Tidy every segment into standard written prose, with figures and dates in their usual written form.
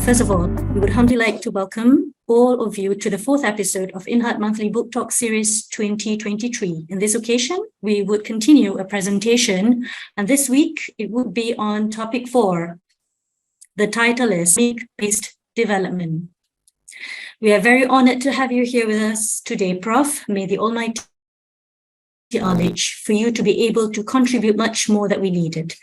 First of all, we would humbly like to welcome all of you to the fourth episode of INHART Monthly Book Talk Series 2023. In this occasion, we would continue a presentation, and this week it would be on topic 4. The title is Islamic-Based Development. We are very honored to have you here with us today, Prof. May the Almighty knowledge for you to be able to contribute much more that we needed.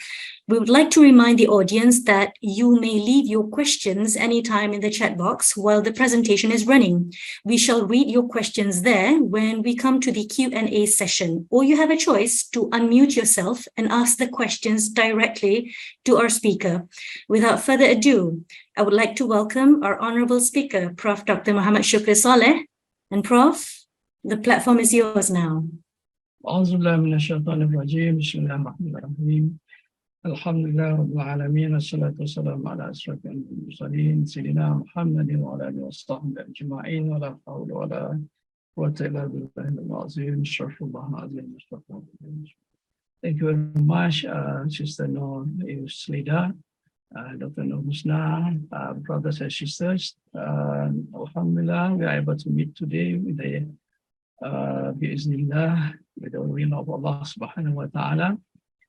We would like to remind the audience that you may leave your questions anytime in the chat box while the presentation is running. We shall read your questions there when we come to the Q&A session, or you have a choice to unmute yourself and ask the questions directly to our speaker. Without further ado, I would like to welcome our honorable speaker, Prof. Dr. Muhammad Shukri Saleh. And Prof, the platform is yours now. Alhamdulillah Rabbil Alameen, Assalatu wassalamu ala ashrafil mursalin, Sayyidina Muhammadin wa ala alihi wa sahbihi ajma'in, wa la hawla wa la quwwata illa billahi al-azim, Shafullah azim, Mustafa. Thank you very much, Sister Noor Slida, Dr. Noor Husna, brothers and sisters. Alhamdulillah, we are able to meet today with the Biiznillah, with the will of Allah subhanahu wa ta'ala.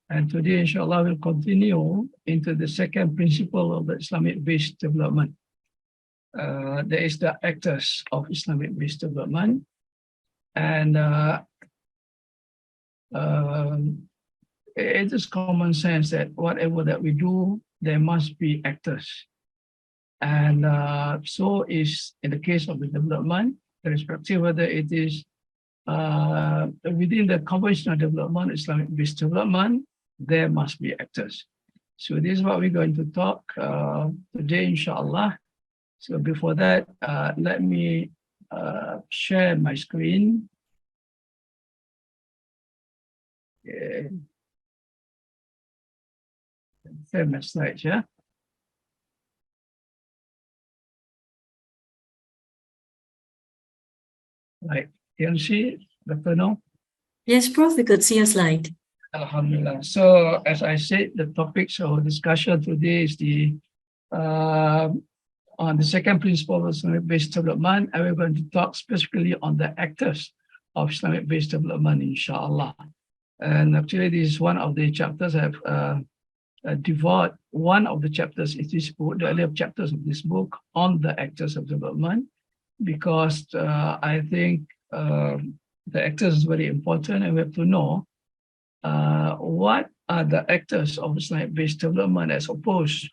And today, inshallah, we'll continue into the second principle of the Islamic-based development. There is the actors of Islamic-based development. And it is common sense that whatever that we do, there must be actors. And so is in the case of the development, irrespective whether it is within the conventional development, Islamic-based development, there must be actors. So this is what we're going to talk today, inshallah. So before that, let me share my screen. Okay. Share my slides, yeah? Right, can you see, Dr. No? Yes, Prof, we could see your slide. Alhamdulillah. So as I said, the topics of discussion today is the on the second principle of Islamic-based development, and we're going to talk specifically on the actors of Islamic-based development, inshallah. And actually, this is one of the chapters I have devoted one of the chapters in this book, the earlier chapters of this book, on the actors of development, because I think the actors is very important, and we have to know what are the actors of Islamic-based development as opposed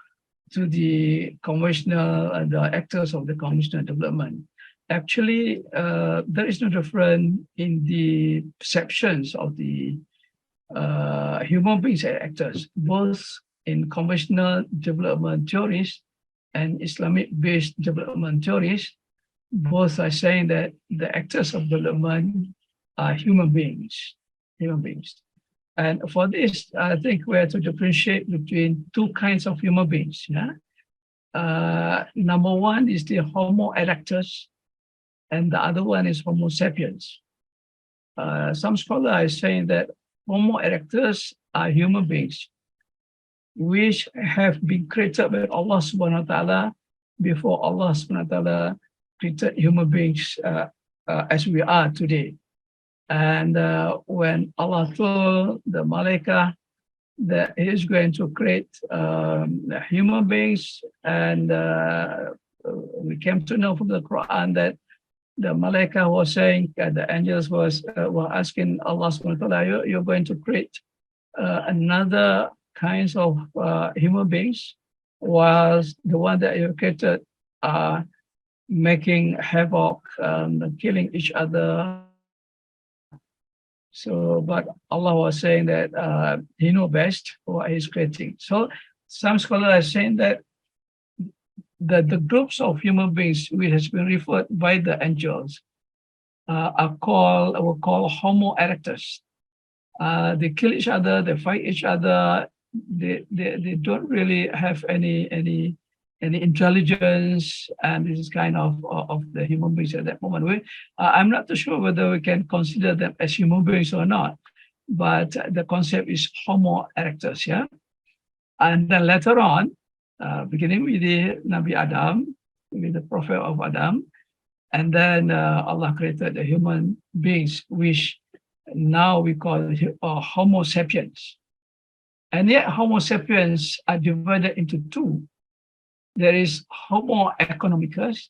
to the conventional and the actors of the conventional development. Actually, there is no difference in the perceptions of the human beings as actors, both in conventional development theories and Islamic-based development theories. Both are saying that the actors of development are human beings. And for this, I think we have to differentiate between two kinds of human beings. Yeah? Number one is the Homo erectus, and the other one is Homo sapiens. Some scholars are saying that Homo erectus are human beings, which have been created by Allah subhanahu wa ta'ala before Allah subhanahu wa ta'ala created human beings as we are today. And when Allah told the Malaika that He is going to create human beings, and we came to know from the Quran that the Malaika was saying, the angels were asking Allah subhanahu wa ta'ala, you're going to create another kinds of human beings, whilst the one that you created are making havoc, killing each other. So, but Allah was saying that He knows best what He's creating. So some scholars are saying that the groups of human beings which has been referred by the angels were called Homo erectus. They kill each other, they fight each other, they don't really have any intelligence, and this is kind of the human beings at that moment. I'm not too sure whether we can consider them as human beings or not, but the concept is Homo erectus, yeah? And then later on, beginning with the Nabi Adam, with the Prophet of Adam, and then Allah created the human beings, which now we call Homo sapiens. And yet Homo sapiens are divided into two. There is Homo economicus,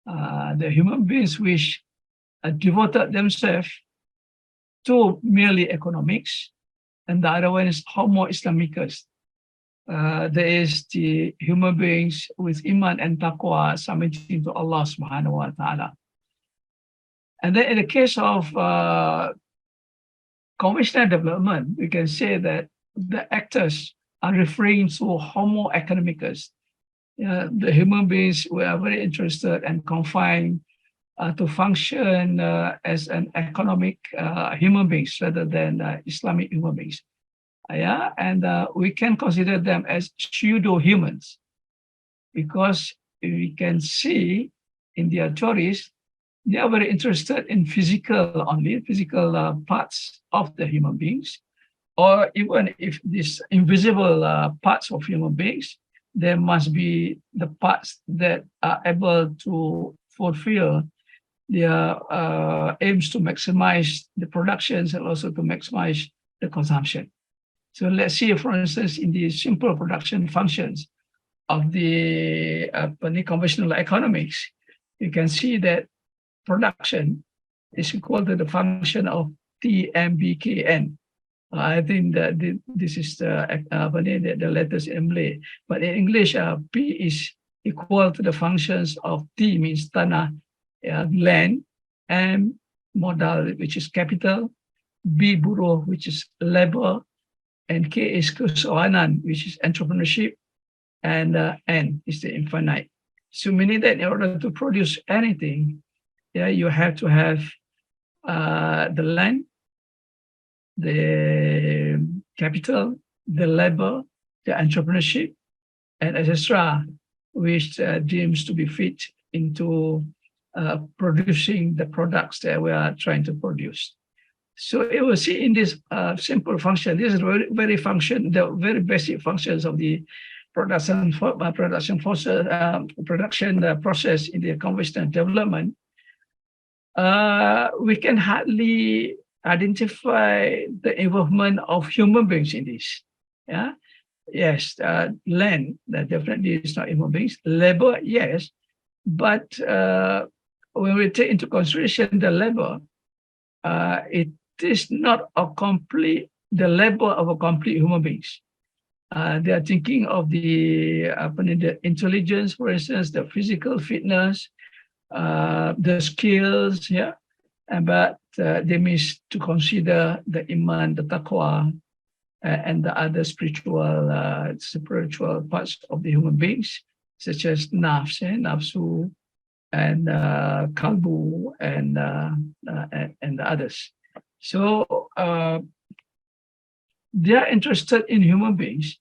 the human beings which devoted themselves to merely economics, and the other one is Homo Islamicus. There is the human beings with iman and taqwa submitting to Allah subhanahu wa ta'ala. And then in the case of conventional development, we can say that the actors are referring to Homo economicus. The human beings were very interested and confined to function as an economic human beings rather than Islamic human beings. And we can consider them as pseudo-humans because we can see in their theories, they are very interested in physical parts of the human beings, or even if these invisible parts of human beings, there must be the parts that are able to fulfill their aims to maximize the productions and also to maximize the consumption. So let's see, for instance, in the simple production functions of the conventional economics, you can see that production is equal to the function of TMBKN. I think that this is the letters in Malay, but in English, P is equal to the functions of T, means tanah, land, M, modal, which is capital, B, buruh, which is labor, and K is kesuanan, which is entrepreneurship, and N is the infinite. So meaning that in order to produce anything, you have to have the land, the capital, the labor, the entrepreneurship, and etc., which deems to be fit into producing the products that we are trying to produce. So you will see in this simple function, this is very the very basic functions of the production process in the conventional development. We can hardly identify the involvement of human beings in this. Yes, land, that definitely is not human beings. Labor, yes, but when we take into consideration the labor, it is not the labor of a complete human beings. They are thinking of the intelligence, for instance, the physical fitness, the skills, but they miss to consider the iman, the taqwa, and the other spiritual parts of the human beings, such as nafsu, and kalbu, and the others. So they are interested in human beings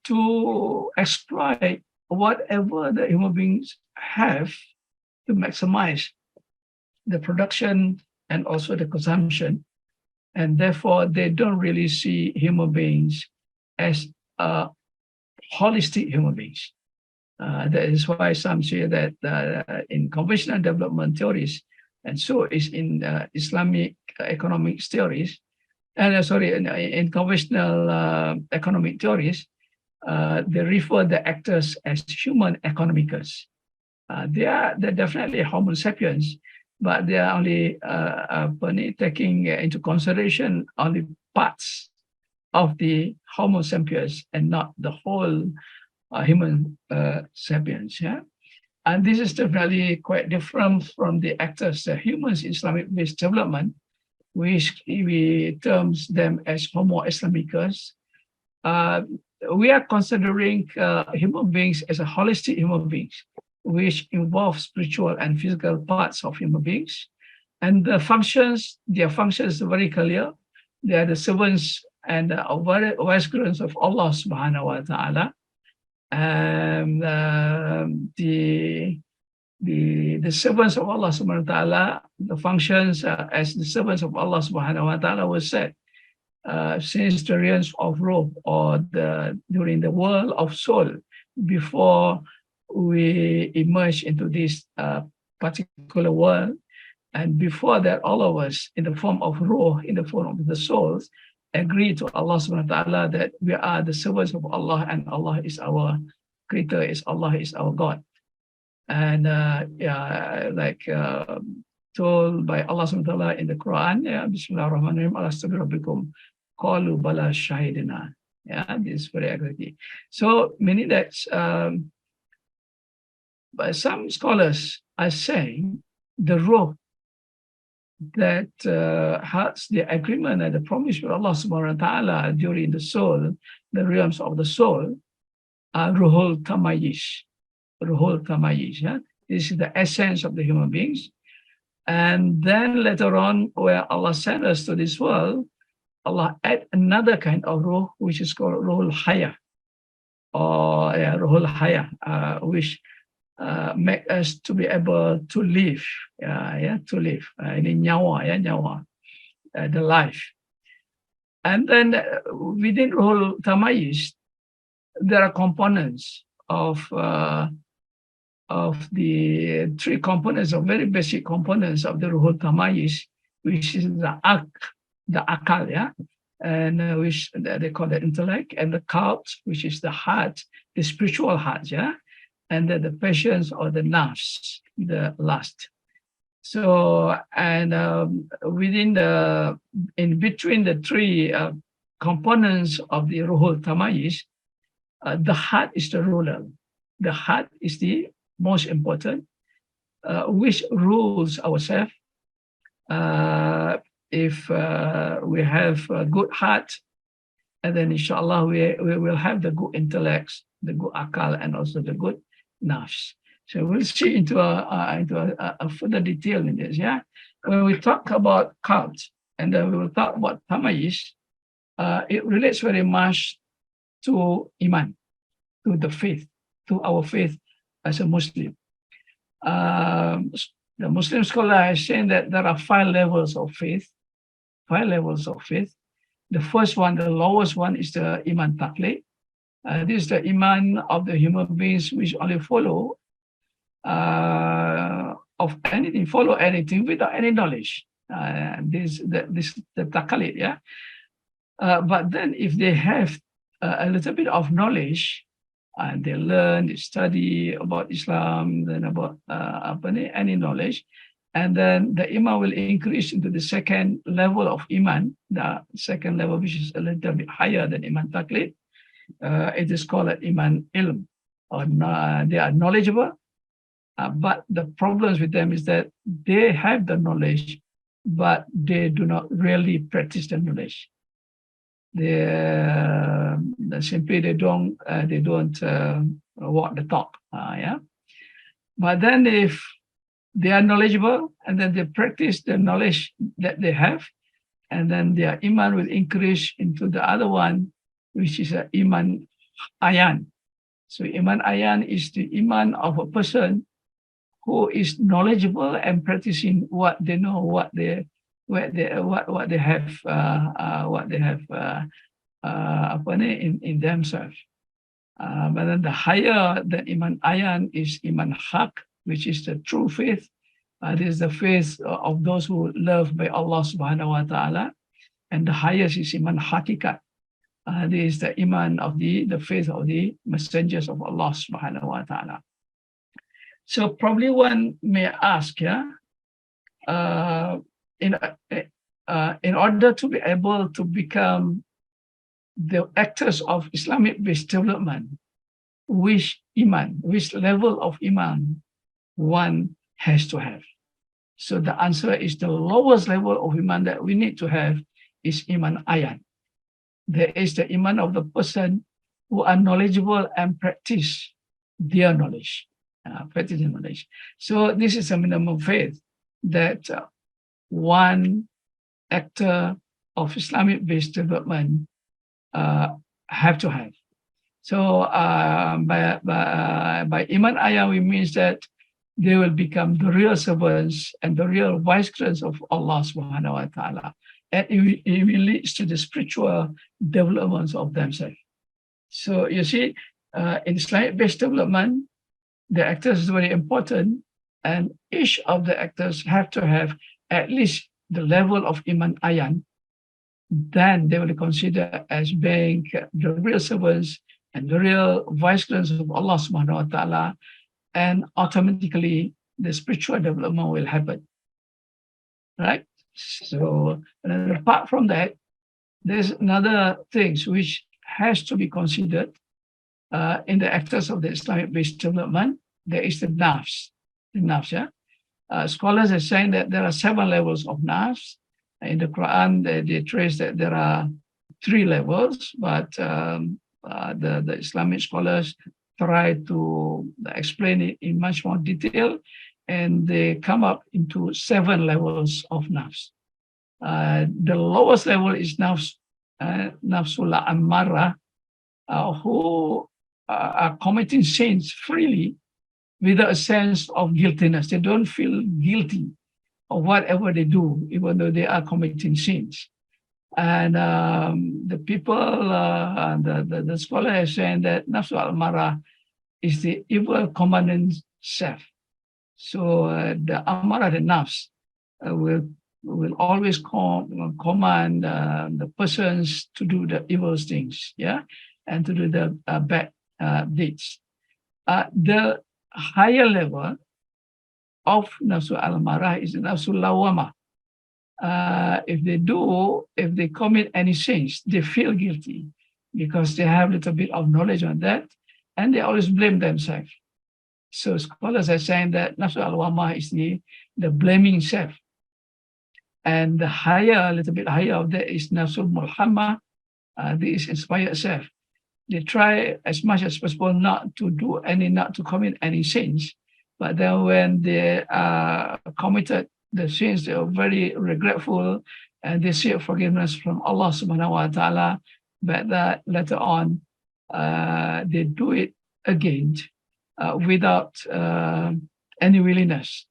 to exploit whatever the human beings have to maximize the production and also the consumption. And therefore, they don't really see human beings as holistic human beings. That is why some say that in conventional development theories, and so is in Islamic economic theories, and in conventional economic theories, they refer the actors as human economicus. They're definitely Homo sapiens, but they are only taking into consideration only parts of the Homo sapiens and not the whole human sapiens. And this is definitely quite different from the actors, the humans in Islamic-based development, which we terms them as Homo Islamicus. We are considering human beings as a holistic human beings, which involves spiritual and physical parts of human beings. And their functions are very clear. They are the servants and vicegerents of Allah subhanahu wa ta'ala. And the servants of Allah subhanahu wa ta'ala, the functions as the servants of Allah subhanahu wa ta'ala was said since the realms of ruh, or during the world of soul, before we emerge into this particular world. And before that, all of us in the form of ruh, in the form of the souls, agree to Allah subhanahu wa ta'ala that we are the servants of Allah, and Allah is our creator, Allah is our God. And like told by Allah subhanahu wa ta'ala in the Quran, Bismillahirrahmanirrahim, alastu bi rabbikum, qalu bala shahidina. This is very exactly. So meaning that but some scholars are saying the ruh that has the agreement and the promise with Allah subhanahu wa ta'ala during the soul, the realms of the soul, are ruhul tamayish. Ruhul tamayish. This is the essence of the human beings. And then later on, where Allah sent us to this world, Allah add another kind of ruh, which is called ruhul haya, or ruhul haya, which make us to be able to live, to live. Ini nyawa, the life. And then within ruhul tamayish, there are components of the three components, of very basic components of the ruhul tamayish, which is the akal, and which they call the intellect, and the qalb, which is the heart, the spiritual heart, and then the passions or the nafs, the lust. So, and in between the three components of the ruhul tamayish, the heart is the ruler. The heart is the most important, which rules ourselves. If we have a good heart, and then inshallah we will have the good intellects, the good akal, and also the good nafs. So we'll see into a further detail in this. When we talk about qalb, and then we will talk about tamayish, it relates very much to iman, to the faith, to our faith as a Muslim. The Muslim scholar is saying that there are 5 levels of faith. 5 levels of faith. The first one, the lowest one, is the iman taqlid. This is the iman of the human beings which only follow follow anything without any knowledge. This the taqlid, but then if they have a little bit of knowledge, and they learn, they study about Islam, then about any knowledge, and then the iman will increase into the second level of iman, the second level, which is a little bit higher than iman taqlid. It is called iman ilm, or they are knowledgeable, but the problems with them is that they have the knowledge, but they do not really practice the knowledge. They simply they don't walk the talk, But then if they are knowledgeable, and then they practice the knowledge that they have, and then their iman will increase into the other one, which is iman ayan. So iman ayan is the iman of a person who is knowledgeable and practicing what they know, what they have in themselves. But then the higher the iman ayan is iman haq, which is the true faith. This is the faith of those who love by Allah subhanahu wa ta'ala. And the highest is iman hakikat. This is the iman of the faith of the messengers of Allah subhanahu wa ta'ala. So probably one may ask, in order to be able to become the actors of Islamic-based development, which level of iman one has to have? So the answer is the lowest level of iman that we need to have is iman ayan. There is the iman of the person who are knowledgeable and practice their knowledge. So this is a minimum faith that one actor of Islamic-based development have to have. So by iman ayan, we means that they will become the real servants and the real vicegerents of Allah subhanahu wa ta'ala. and it will lead to the spiritual developments of themselves. So you see, in Islamic-based development, the actors is very important, and each of the actors have to have at least the level of Iman Ayan. Then they will consider as being the real servants and the real vicegerents of Allah subhanahu wa ta'ala, and automatically the spiritual development will happen. Right? So apart from that, there's another things which has to be considered in the actors of the Islamic-based development. There is the nafs. The nafs, yeah. Scholars are saying that there are 7 levels of nafs. In the Quran, they trace that there are 3 levels, but the Islamic scholars try to explain it in much more detail, and they come up into 7 levels of nafs. The lowest level is nafsul ammara, who are committing sins freely without a sense of guiltiness. They don't feel guilty of whatever they do, even though they are committing sins. And the people, the scholar is saying that nafsul ammara is the evil commanding self. So the amara, the nafs, will always command the persons to do the evil things, yeah, and to do the bad deeds. The higher level of nafsu al-marah is nafsu lawama. If they commit any sins, they feel guilty because they have a little bit of knowledge on that, and they always blame themselves. So scholars are saying that nafsu al-lawama is the blaming self. And the higher, a little bit higher of that is nafsul mulhamma, this inspired self. They try as much as possible not to commit any sins, but then when they committed the sins, they are very regretful, and they seek forgiveness from Allah subhanahu wa ta'ala, but that later on they do it again without any willingness.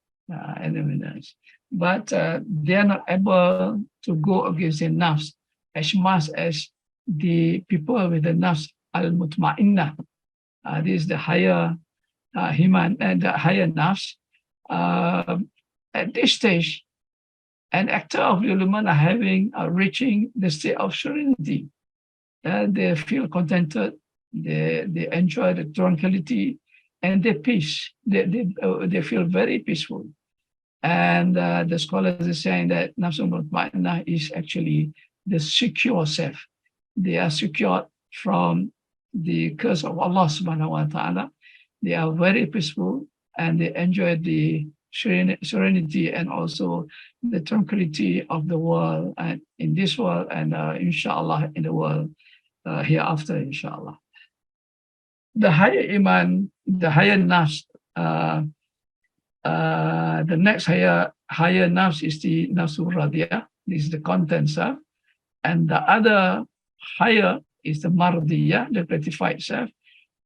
But they are not able to go against the nafs as much as the people with the nafs al-mutma'innah. This is the higher himan and the higher nafs. At this stage, an actor of the ulama are reaching the state of serenity. They feel contented, they enjoy the tranquility and the peace. They feel very peaceful. And the scholars are saying that nafsul mutma'innah is actually the secure self. They are secured from the curse of Allah subhanahu wa ta'ala. They are very peaceful and they enjoy the serenity and also the tranquility of the world, and in this world, and inshallah in the world hereafter, inshallah. The higher iman, the higher nafs, the next higher nafs is the nafsul radiyah. This is the content self, and the other higher is the mardiyah, the gratified self,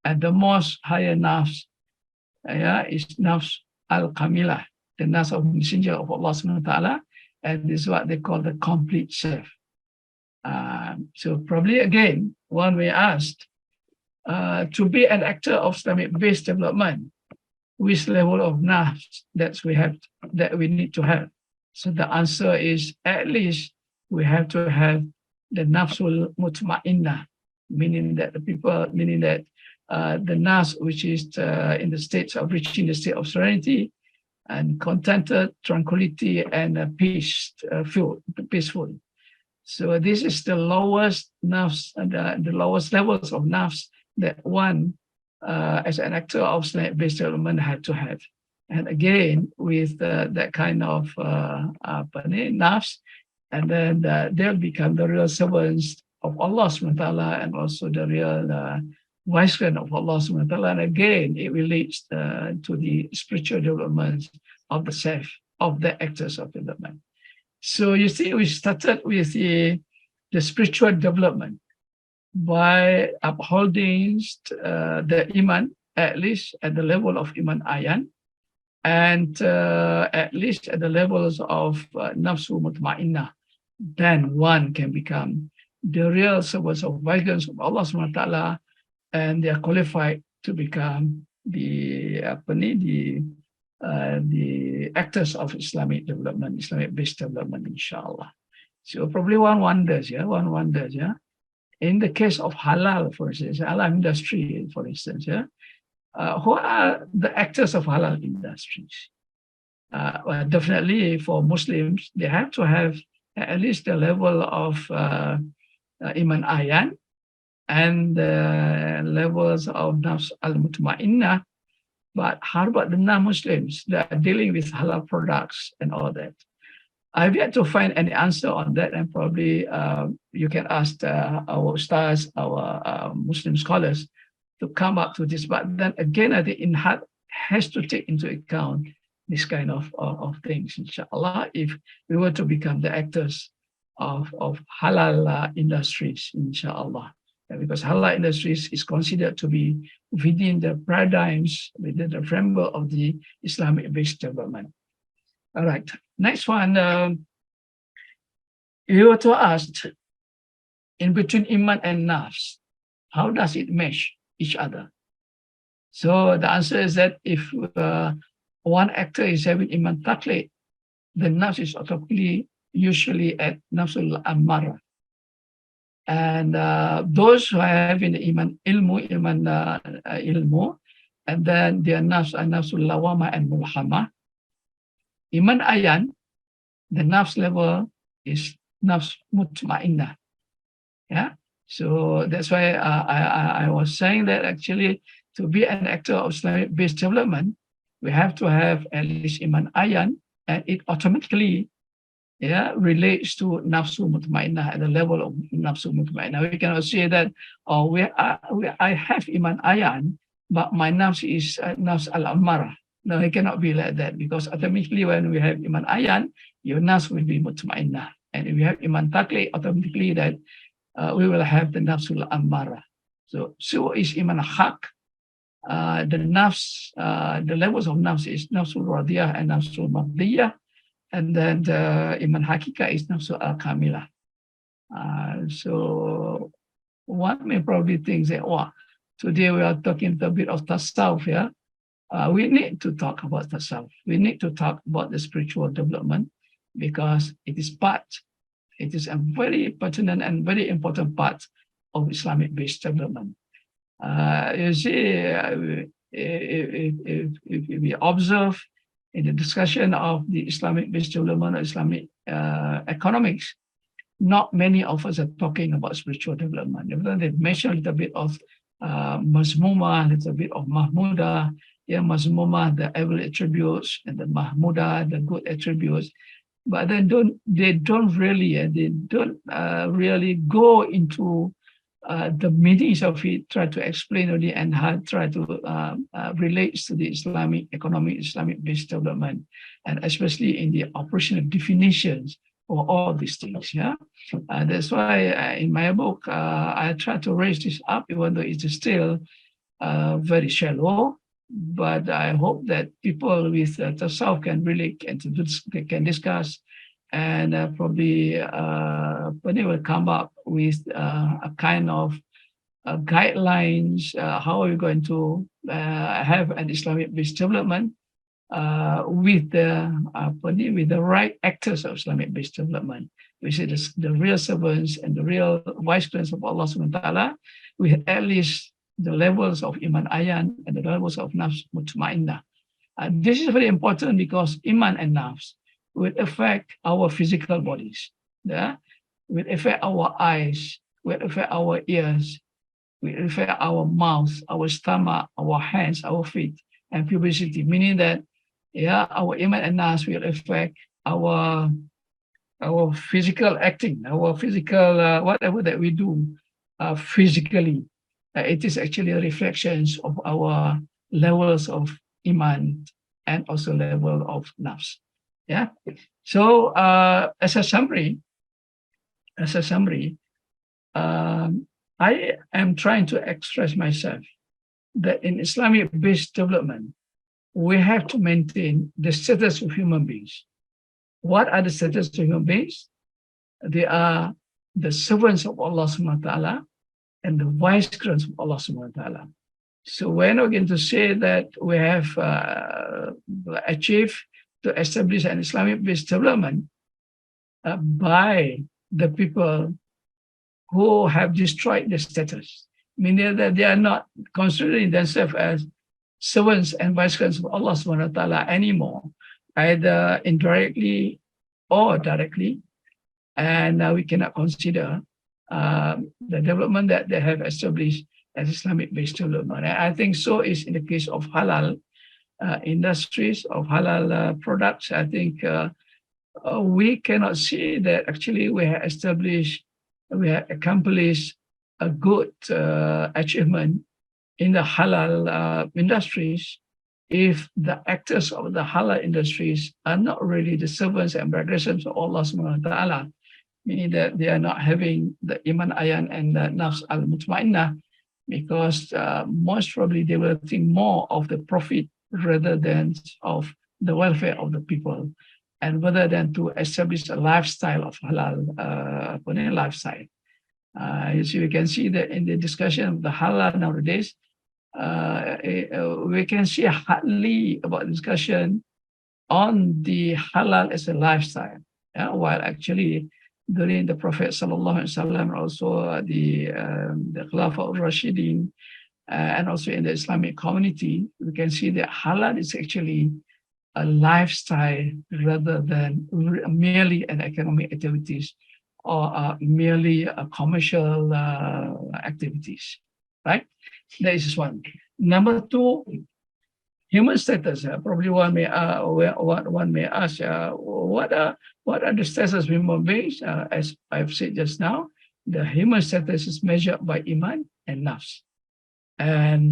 and the most higher nafs is nafs al-kamilah, the nafs of messenger of Allah subhanahu wa ta'ala, and this is what they call the complete self. So probably again, one may ask, to be an actor of Islamic-based development, which level of nafs that we need to have? So the answer is at least we have to have the nafsul mutma'innah, meaning that the nafs which is in the state of reaching the state of serenity and contented, tranquility, and peaceful. So this is the lowest nafs, the lowest levels of nafs that one as an actor of Islamic-based development had to have. And again, with that kind of nafs, and then they'll become the real servants of Allah subhanahu wa ta'ala, and also the real vicegerent of Allah subhanahu wa ta'ala. And again, it will lead to the spiritual development of the self, of the actors of development. So you see, we started with the spiritual development by upholding the iman, at least at the level of iman ayan, and at least at the levels of nafsu mutma'innah, then one can become the real servants of guidance of Allah subhanahu wa ta'ala, and they are qualified to become the actors of Islamic development, Islamic-based development, inshallah. So probably one wonders, in the case of halal, for instance, halal industry, for instance, who are the actors of halal industries? Well, definitely for Muslims, they have to have at least the level of iman ayan and levels of nafs al-mutmainnah. But how about the non-Muslims that are dealing with halal products and all that? I've yet to find any answer on that, and probably you can ask our stars, our Muslim scholars, to come up to this. But then again, I think INHART has to take into account this kind of things, inshallah, if we were to become the actors of halal industries, inshallah. Because halal industries is considered to be within the paradigms, within the framework of the Islamic-based development. All right, next one. If you were to ask, in between iman and nafs, how does it mesh each other? So the answer is that if one actor is having iman taqlid, the nafs is automatically usually at nafsul ammara. And those who are having the iman ilmu, and then their nafs are nafsul lawama and mulhama. Iman ayan, the nafs level is nafs mutmainnah. Yeah, so that's why I was saying that actually to be an actor of Islamic-based development, we have to have at least iman ayan, and it automatically relates to nafsu mutmainnah at the level of nafsu mutmainnah. We cannot say that, I have iman ayan, but my nafs is nafs al-ammara. No, it cannot be like that, because automatically when we have iman ayan, your nafs will be mutmainnah. And if we have iman taqlid, automatically that we will have the nafsul ammara. So is iman haq. The nafs, the levels of nafs is nafsul radiyah and nafsul mardiyah. And then the iman hakika is nafsul al-kamilah. So one may probably think that, today we are talking a bit of tasawwuf, yeah? We need to talk about tasawwuf. We need to talk about the spiritual development, because it is a very pertinent and very important part of Islamic-based development. You see, if we observe in the discussion of the Islamic-based development or Islamic economics, not many of us are talking about spiritual development. They mentioned a little bit of mazmumah, a little bit of mahmudah. Yeah, mazmumah, the evil attributes, and the mahmudah, the good attributes. But then they don't really go into the meanings of it, try to explain only, and how try to relate to the Islamic economic, Islamic-based development, and especially in the operational definitions for all these things. Yeah, that's why in my book I try to raise this up, even though it is still very shallow. But I hope that people with tasawwuf can really can discuss, and probably they will come up with a kind of guidelines. How are we going to have an Islamic-based development with the right actors of Islamic-based development, which is the real servants and the real vice clients of Allah subhanahu wa ta'ala, with at least the levels of iman ayan and the levels of nafs mutmainnah. This is very important, because iman and nafs will affect our physical bodies, will affect our eyes, will affect our ears, will affect our mouth, our stomach, our hands, our feet, and publicity, meaning that our iman and nafs will affect our physical acting, our physical whatever that we do physically. It is actually a reflections of our levels of iman and also level of nafs. Yeah. So as a summary, I am trying to express myself that in Islamic-based development, we have to maintain the status of human beings. What are the status of human beings? they are the servants of Allah subhanahu wa ta'ala and the vicegerents of Allah subhanahu wa ta'ala. So we're not going to say that we have achieved to establish an Islamic-based development by the people who have destroyed the status, meaning that they are not considering themselves as servants and vicegerents of Allah subhanahu wa ta'ala anymore, either indirectly or directly. And we cannot consider the development that they have established as Islamic-based development. And I think so is in the case of halal industries, of halal products. I think we cannot see that actually we have established, we have accomplished a good achievement in the halal industries if the actors of the halal industries are not really the servants and vicegerents of Allah subhanahu wa ta'ala, meaning that they are not having the iman ayan and the nafs al-mutmainnah, because most probably they will think more of the profit rather than of the welfare of the people, and rather than to establish a lifestyle of halal lifestyle. As you can see that in the discussion of the halal nowadays, we can see hardly about discussion on the halal as a lifestyle, while actually during the Prophet sallallahu alaihi wasallam, also the Khulafa al-Rashidin, and also in the Islamic community, we can see that halal is actually a lifestyle rather than merely an economic activities or merely a commercial activities, right? That is one. Number two, human status. Probably one may ask, what are the status of human beings? As I've said just now, the human status is measured by iman and nafs, and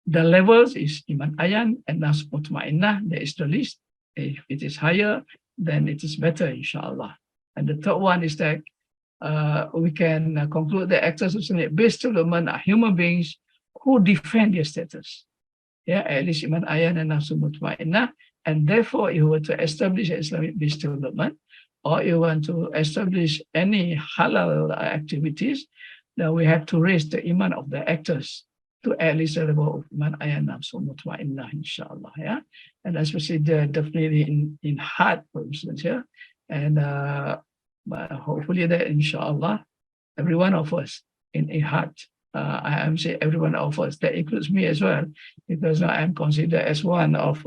the levels is iman ayan and nafs mutmainnah. There is the list. If it is higher, then it is better, inshallah. And the third one is that we can conclude that actors of Islamic-based development are human beings who defend their status. At least iman ayan and nafs mutmainnah. And therefore, if you were to establish an Islamic-based development, or you want to establish any halal activities, then we have to raise the iman of the actors to at least the level of iman ayan nafs mutmainnah, inshallah. And especially definitely in INHART, for instance, and hopefully that, inshallah, every one of us in INHART, I am saying every one of us, that includes me as well, because I am considered as one of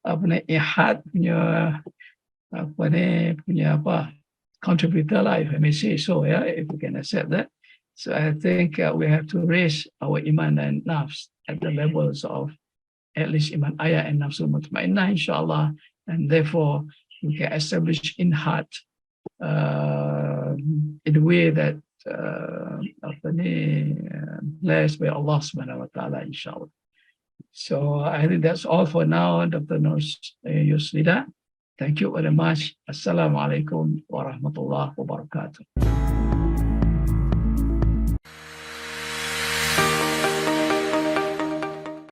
INHART punya contributor lah, if I may say so, if we can accept that. So I think we have to raise our iman and nafs at the levels of at least iman ayah and nafsul mutmainnah, inshallah, and therefore we can establish INHART in a way that blessed by Allah subhanahu wa ta'ala, inshallah. So I think that's all for now, Dr. Yuslida. Thank you very much. Assalamu alaikum wa rahmatullahi wa barakatuh.